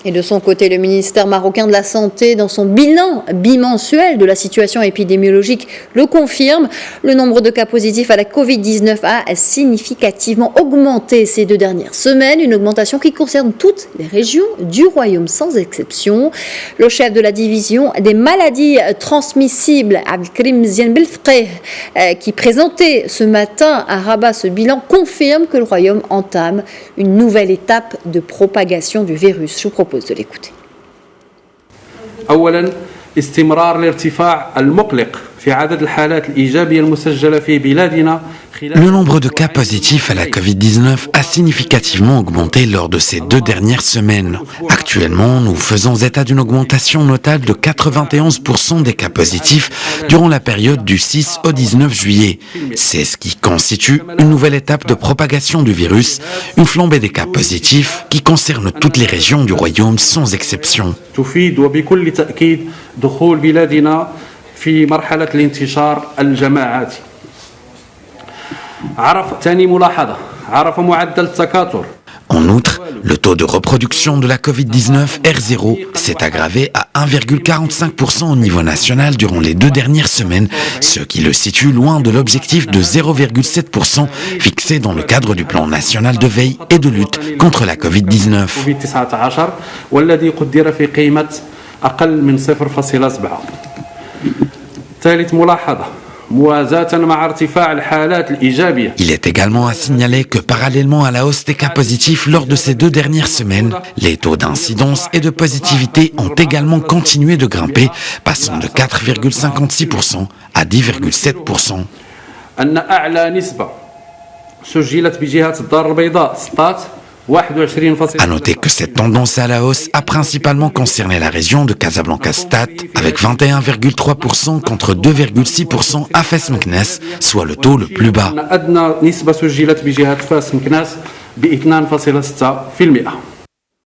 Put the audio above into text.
Et de son côté, le ministère marocain de la Santé, dans son bilan bimensuel de la situation épidémiologique, le confirme. Le nombre de cas positifs à la Covid-19 a significativement augmenté ces 2 dernières semaines, une augmentation qui concerne toutes les régions du royaume sans exception. Le chef de la division des maladies transmissibles, Abdelkrim Ziane Belfqeh, qui présentait ce matin à Rabat ce bilan, confirme que le royaume entame une nouvelle étape de propagation du virus. Je vous propose de l'écouter. أولاً استمرار الارتفاع المقلق في عدد الحالات الإيجابية المسجلة في بلادنا. Le nombre de cas positifs à la Covid-19 a significativement augmenté lors de ces 2 dernières semaines. Actuellement, nous faisons état d'une augmentation notable de 91% des cas positifs durant la période du 6 au 19 juillet. C'est ce qui constitue une nouvelle étape de propagation du virus, une flambée des cas positifs qui concerne toutes les régions du royaume sans exception. تفيد وبكل تأكيد دخول بلادنا في مرحلة الانتشار الجماعاتي. عرف معدل التكاثر. En outre, le taux de reproduction de la Covid-19 R0 s'est aggravé à 1,45% au niveau national durant les 2 dernières semaines, ce qui le situe loin de l'objectif de 0,7% fixé dans le cadre du plan national de veille et de lutte contre la Covid-19. Il est également à signaler que parallèlement à la hausse des cas positifs lors de ces 2 dernières semaines, les taux d'incidence et de positivité ont également continué de grimper, passant de 4,56% à 10,7%. À noter que cette tendance à la hausse a principalement concerné la région de Casablanca-Stade, avec 21,3% contre 2,6% à Fès Meknès, soit le taux le plus bas.